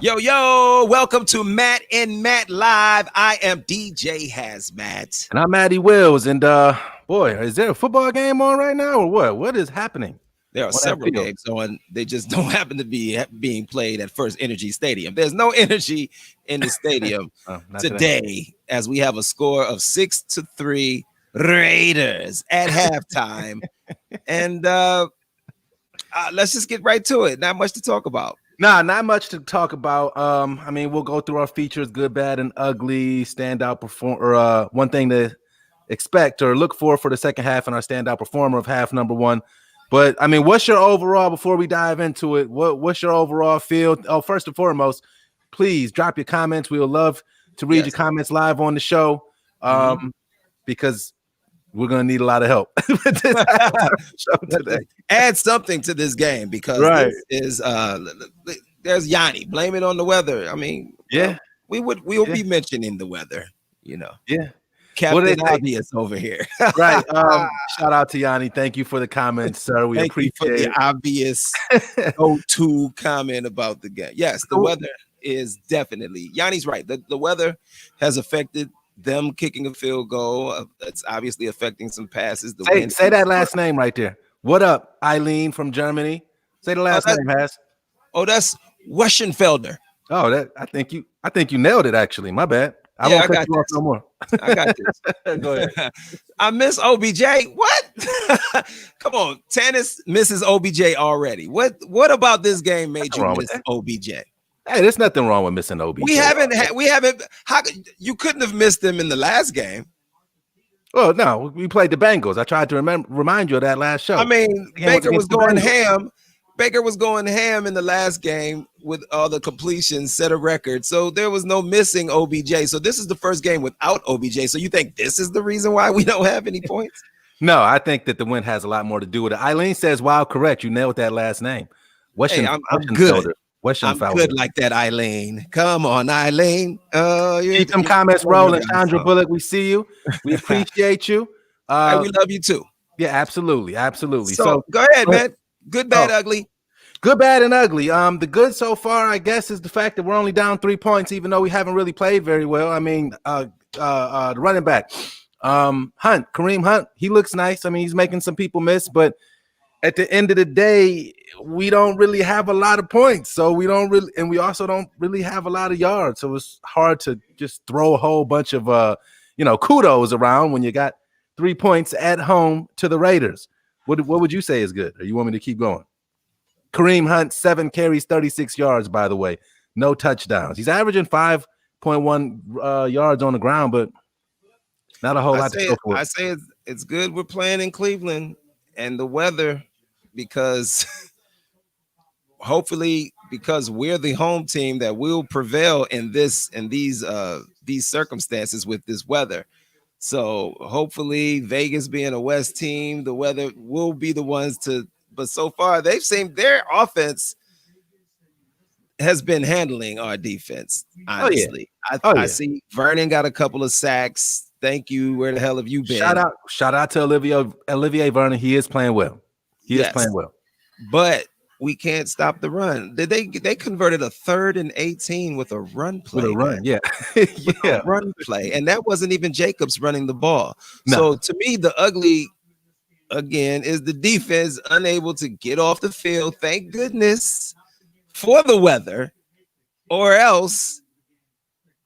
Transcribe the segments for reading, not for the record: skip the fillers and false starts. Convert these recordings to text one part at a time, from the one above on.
Yo, yo, welcome to Matt and Matt Live. I am DJ Hazmat. And I'm Matty Willz. And boy, is there a football game on right now or what? What is happening? There are several games on. They just don't happen to be being played at First Energy Stadium. There's no energy in the stadium today as we have a score of 6-3 Raiders at halftime. And let's just get right to it. Not much to talk about. Nah, not much to talk about. I mean, we'll go through our features, good, bad, and ugly, standout performer. One thing to expect or look for the second half and our standout performer of half number one. But I mean, what's your overall, before we dive into it, what's your overall feel? Oh, first and foremost, please drop your comments. We would love to read your comments live on the show because we're going to need a lot of help today. Add something to this game because this is there's Yanni. Blame it on the weather. I mean, we'll be mentioning the weather, you know. Yeah. Captain Obvious over here. Right. Shout out to Yanni. Thank you for the comments, sir. We appreciate you for the obvious go-to comment about the game. Yes, the weather is definitely. Yanni's right. The weather has affected them kicking a field goal. It's obviously affecting some passes. Say that last name right there. What up, Eileen from Germany? Say the last name, Has. Oh, that's Weschenfelder. Oh, I think you nailed it. Actually, my bad. I won't cut you off no more. I got this. Go ahead. I miss OBJ. What? Come on, tennis misses OBJ already. What about this game made you miss OBJ? Hey, there's nothing wrong with missing OBJ. We haven't. How you couldn't have missed him in the last game? Well, no, we played the Bengals. I tried to remind you of that last show. I mean, Baker was going ham. Baker was going ham in the last game with all the completions, set a record. So there was no missing OBJ. So this is the first game without OBJ. So you think this is the reason why we don't have any points? No, I think that the win has a lot more to do with it. Eileen says, wow, correct. You nailed that last name. I'm good. I'm good like that, Eileen. Come on, Eileen. Keep them comments rolling. Chandra Bullock, we see you. We appreciate you. We love you too. Yeah, absolutely. Absolutely. So go ahead, man. Good, bad, ugly. Good, bad, and ugly. The good so far, I guess, is the fact that we're only down 3 points, even though we haven't really played very well. I mean, the running back, Kareem Hunt, he looks nice. I mean, he's making some people miss, but at the end of the day, we don't really have a lot of points. So we also don't really have a lot of yards. So it's hard to just throw a whole bunch of, kudos around when you got 3 points at home to the Raiders. What would you say is good? Or you want me to keep going? Kareem Hunt, 7 carries, 36 yards, by the way. No touchdowns. He's averaging 5.1 yards on the ground, but not a whole lot to go for. I say it's good we're playing in Cleveland and the weather because hopefully because we're the home team that will prevail in these circumstances with this weather. So hopefully Vegas being a West team, the weather will be the ones to, but so far they've seen their offense has been handling our defense. Honestly, I see Vernon got a couple of sacks. Thank you. Where the hell have you been? Shout out to Olivier Vernon. He is playing well. He is playing well. But we can't stop the run. They converted a 3rd and 18 with a run play. With a run, yeah. A run play. And that wasn't even Jacobs running the ball. No. So to me, the ugly, again, is the defense unable to get off the field. Thank goodness for the weather, or else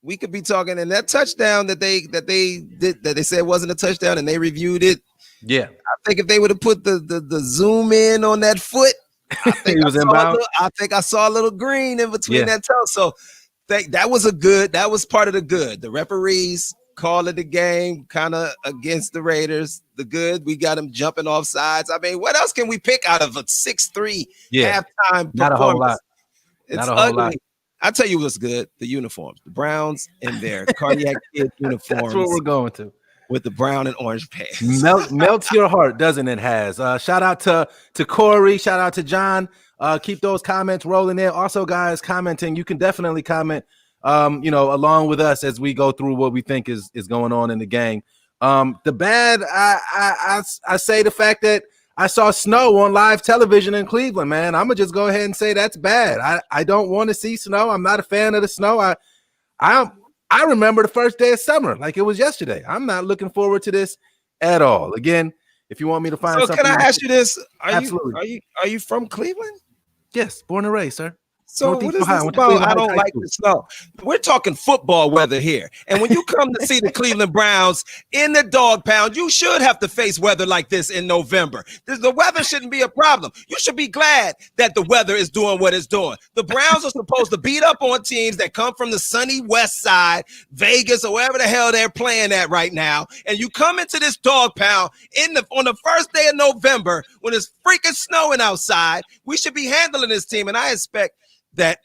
we could be talking. And that touchdown that they said wasn't a touchdown and they reviewed it. Yeah. I think if they would have put the zoom in on that foot, I think I saw a little green in between that toe. So that was part of the good. The referees called it the game kind of against the Raiders. The good, we got them jumping off sides. I mean, what else can we pick out of a 6-3 halftime? Not a whole lot. It's ugly. I'll tell you what's good. The uniforms, the Browns in their cardiac kid uniforms. That's what we're going to. With the brown and orange pants. Melts your heart, doesn't it? Has shout out to Corey, shout out to John. Keep those comments rolling in. Also, guys, commenting, you can definitely comment along with us as we go through what we think is going on in the game. The bad, I say the fact that I saw snow on live television in Cleveland, man. I'm gonna just go ahead and say that's bad. I don't want to see snow. I'm not a fan of the snow. I remember the first day of summer like it was yesterday. I'm not looking forward to this at all. Again, if you want me to find So something, can I ask you this? Absolutely. Are you from Cleveland? Yes, born and raised, sir. So Northeast what is Ohio. this Went to about? Cleveland I High don't High like School. the snow. We're talking football weather here. And when you come to see the Cleveland Browns in the dog pound, you should have to face weather like this in November. The weather shouldn't be a problem. You should be glad that the weather is doing what it's doing. The Browns are supposed to beat up on teams that come from the sunny west side, Vegas, or wherever the hell they're playing at right now. And you come into this dog pound on the first day of November when it's freaking snowing outside. We should be handling this team, and I expect that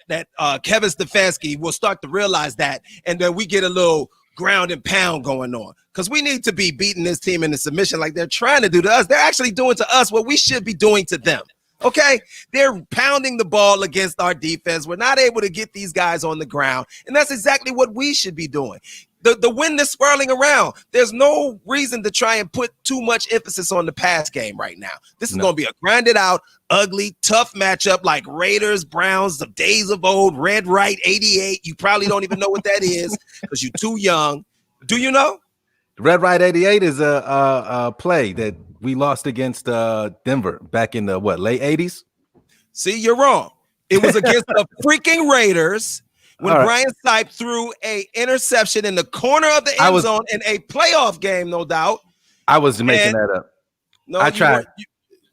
Kevin Stefanski will start to realize that, and then we get a little ground and pound going on, because we need to be beating this team in the submission like they're trying to do to us. They're actually doing to us what we should be doing to them. Okay, they're pounding the ball against our defense. We're not able to get these guys on the ground, and that's exactly what we should be doing. The wind is swirling around. There's no reason to try and put too much emphasis on the pass game right now. This is going to be a grinded out, ugly, tough matchup like Raiders, Browns, the days of old, Red Right 88. You probably don't even know what that is because you're too young. Do you know? Red Right 88 is a play that we lost against Denver back in the late 80s. See, you're wrong. It was against the freaking Raiders. When Brian Sipe threw a interception in the corner of the end zone in a playoff game, no doubt. I was making that up. No, I tried.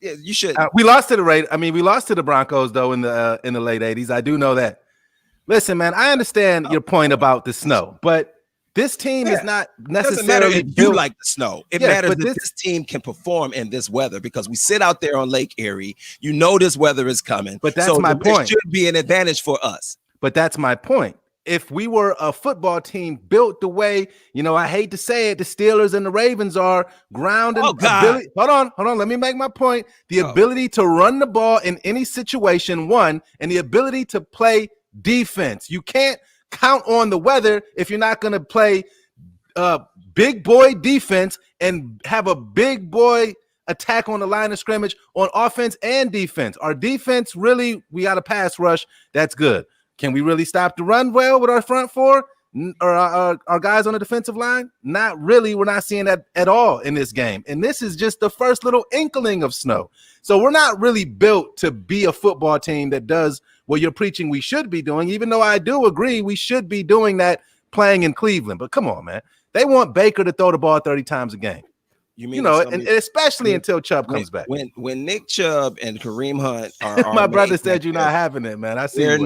You should. We lost to the Raiders. I mean, we lost to the Broncos though in the late 80s. I do know that. Listen, man, I understand your point about the snow, but this team is not necessarily. It doesn't matter if you like the snow. It matters that this team can perform in this weather because we sit out there on Lake Erie. You know this weather is coming. But that's my point. It should be an advantage for us. But that's my point. If we were a football team built the way, I hate to say it, the Steelers and the Ravens are grounded. Hold on. Let me make my point. The ability to run the ball in any situation, one, and the ability to play defense. You can't count on the weather if you're not going to play big boy defense and have a big boy attack on the line of scrimmage on offense and defense. Our defense, really, we got a pass rush. That's good. Can we really stop the run well with our front four or our guys on the defensive line? Not really. We're not seeing that at all in this game. And this is just the first little inkling of snow. So we're not really built to be a football team that does what you're preaching we should be doing, even though I do agree we should be doing that playing in Cleveland. But come on, man. They want Baker to throw the ball 30 times a game. And especially until Chubb comes back. When Nick Chubb and Kareem Hunt are my brother said you're not having it, man. I see. We're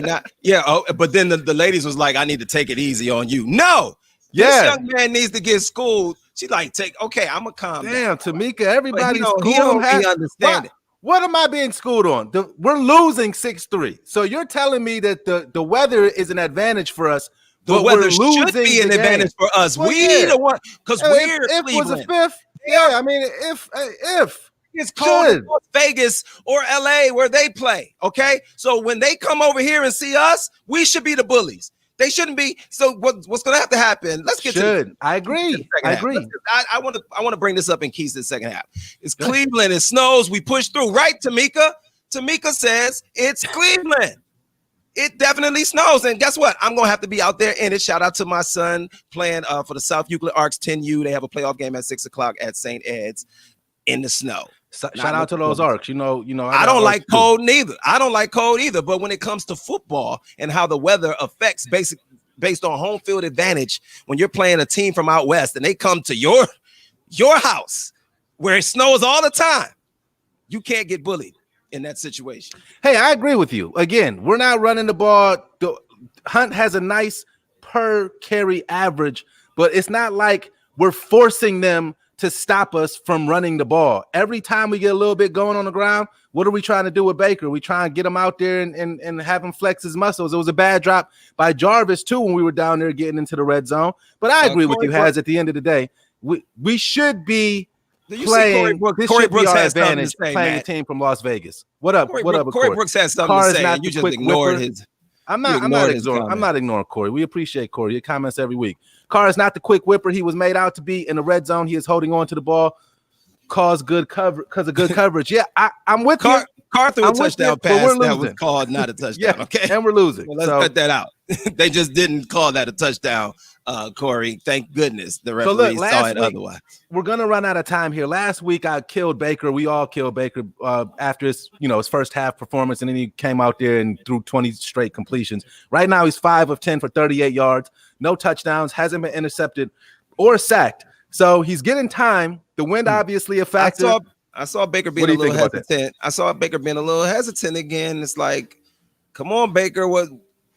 not. Yeah. But then the ladies was like, I need to take it easy on you. No. This young man needs to get schooled. She's like, I'm gonna calm down. Tamika, everybody's schooled. He don't understand it. What am I being schooled on? We're losing 6-3. So you're telling me that the weather is an advantage for us. The weather should be an advantage for us. We the one because we're if was a fifth. Yeah, I mean, if it's cold in Las Vegas or LA where they play. Okay, so when they come over here and see us, we should be the bullies. They shouldn't be. So what's going to have to happen? Let's get to. I agree. I want to bring this up in keys to the second half. It's Cleveland. It snows. We push through. Right, Tamika? Tamika says it's Cleveland. It definitely snows. And guess what? I'm going to have to be out there in it. Shout out to my son playing for the South Euclid Arcs 10U. They have a playoff game at 6 o'clock at St. Ed's in the snow. Shout out to those Arcs. I don't like cold neither. I don't like cold either. But when it comes to football and how the weather affects based on home field advantage, when you're playing a team from out west and they come to your house where it snows all the time, you can't get bullied in that situation. Hey, I agree with you. Again, we're not running the ball. Hunt has a nice per carry average, but it's not like we're forcing them to stop us from running the ball. Every time we get a little bit going on the ground, what are we trying to do with Baker? We try and get him out there and have him flex his muscles. It was a bad drop by Jarvis too when we were down there getting into the red zone. But I agree with you, Haz. At the end of the day, we should be playing. This should be our advantage playing a team from Las Vegas. What up? What up? Corey Brooks has something to say. You just ignored his. I'm not ignoring Corey. We appreciate Corey. Your comments every week. Carr is not the quick whipper he was made out to be in the red zone. He is holding on to the ball. cause good cover because of good coverage. Yeah, I'm with you. Carr threw a I'm with touchdown you, but pass we're that was losing. called not a touchdown. Yeah, Okay, and we're losing. Well, let's So cut that out. They just didn't call that a touchdown, Corey. Thank goodness the so look, referee saw it otherwise. we're gonna run out of time here. Last week I killed Baker. We all killed Baker after his first half performance, and then he came out there and threw 20 straight completions. Right now he's 5 of 10 for 38 yards, no touchdowns, hasn't been intercepted or sacked. So he's getting time. The wind obviously a factor. I saw Baker being a little hesitant. I saw Baker being a little hesitant again. It's like, come on, Baker. What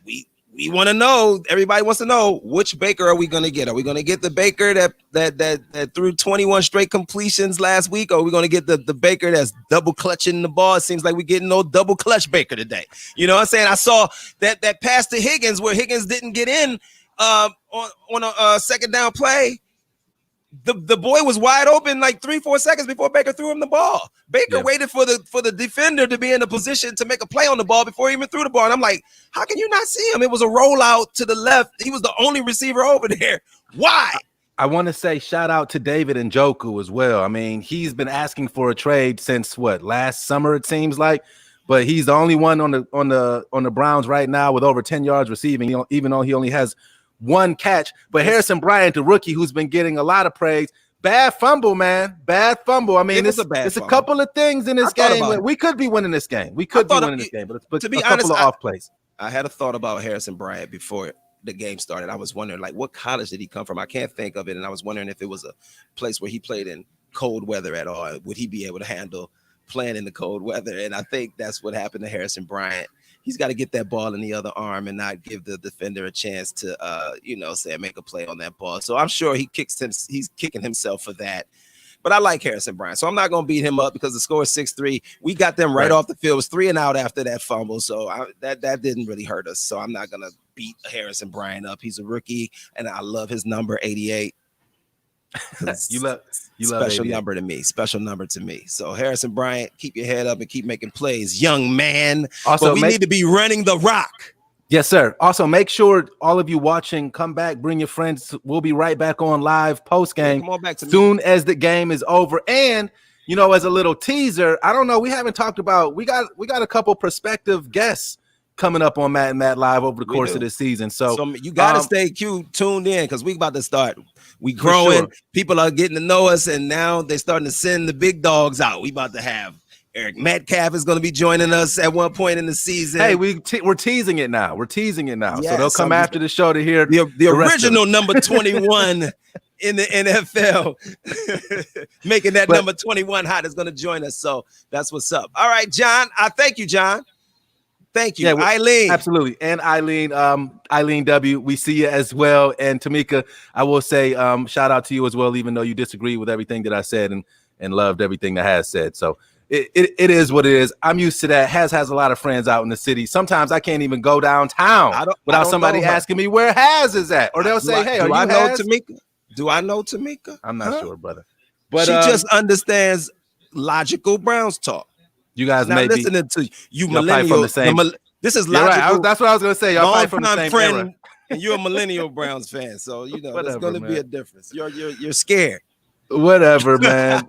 we want to know. Everybody wants to know, which Baker are we going to get? Are we going to get the Baker that threw 21 straight completions last week? Or are we going to get the Baker that's double clutching the ball? It seems like we're getting no double clutch Baker today. You know what I'm saying? I saw that pass to Higgins where Higgins didn't get in on a second down play. The boy was wide open like 3-4 seconds before Baker threw him the ball. Baker waited for the defender to be in a position to make a play on the ball before he even threw the ball. And I'm like, how can you not see him? It was a rollout to the left. He was the only receiver over there. Why? I want to say shout out to David Njoku as well. I mean, he's been asking for a trade since last summer, it seems like, but he's the only one on the Browns right now with over 10 yards receiving, even though he only has one catch. But Harrison Bryant, the rookie who's been getting a lot of praise, bad fumble, man. Bad fumble. I mean, it's a couple of things in this game. We could be winning this game. We could be winning this game, but to be honest, couple of off plays. I had a thought about Harrison Bryant before the game started. I was wondering, like, what college did he come from? I can't think of it. And I was wondering if it was a place where he played in cold weather at all. Would he be able to handle playing in the cold weather? And I think that's what happened to Harrison Bryant. He's got to get that ball in the other arm and not give the defender a chance to, make a play on that ball. So I'm sure he's kicking himself for that. But I like Harrison Bryant, so I'm not going to beat him up because the score is 6-3. We got them right off the field. It was 3 and out after that fumble, so that didn't really hurt us. So I'm not going to beat Harrison Bryant up. He's a rookie, and I love his number 88. you love special number to me. So Harrison Bryant, keep your head up and keep making plays, young man. Also, we need to be running the rock. Yes, sir. Also, make sure all of you watching, come back, bring your friends. We'll be right back on live post game soon as the game is over. And as a little teaser, I don't know, we haven't talked about. We got a couple prospective guests coming up on Matt and Matt Live over the course of this season. So you got to stay tuned in because we about to start. We growing. Sure. People are getting to know us, and now they're starting to send the big dogs out. We about to have Eric Metcalf is going to be joining us at one point in the season. Hey, we're teasing it now. Yes, so they'll come after the show to hear the original number 21 in the NFL, making that number 21 hot is going to join us. So that's what's up. All right, John. I thank you, John. Thank you, Eileen. Absolutely. And Eileen W., we see you as well. And Tamika, I will say shout out to you as well, even though you disagree with everything that I said and loved everything that Has said. So it is what it is. I'm used to that. Has a lot of friends out in the city. Sometimes I can't even go downtown without somebody asking me where Has is at. Or they'll say, hey, are you Has? Tamika? Do I know Tamika? I'm not sure, brother. But she just understands logical Browns talk. You guys may be listening to you millennial from the same. This is logical. Right. That's what I was going to say. Y'all probably from the same era. And you're a millennial Browns fan, so there's going to be a difference. You're scared. Whatever, man.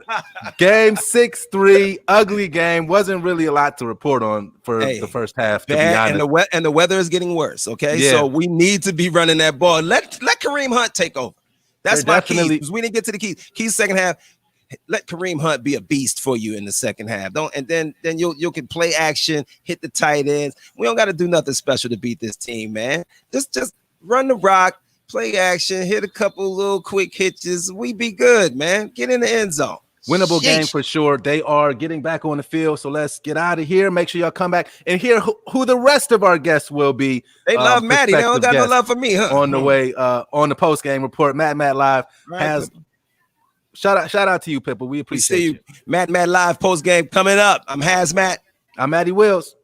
Game 6-3, ugly game. Wasn't really a lot to report on for the first half. To be honest, and the weather is getting worse. Okay, so we need to be running that ball. Let Kareem Hunt take over. That's my key. Because we didn't get to the keys. Keys second half. Let Kareem Hunt be a beast for you in the second half. Then you can play action, hit the tight ends. We don't got to do nothing special to beat this team, man. Just run the rock, play action, hit a couple little quick hitches. We be good, man. Get in the end zone. Winnable game for sure. They are getting back on the field, so let's get out of here. Make sure y'all come back and hear who the rest of our guests will be. They love Matty. They don't got no love for me, huh? On the way on the post game report. Matt Live has. Shout out to you, Pippa. We appreciate you. Matt Live post game coming up. I'm Hazmat. I'm Matty Willz.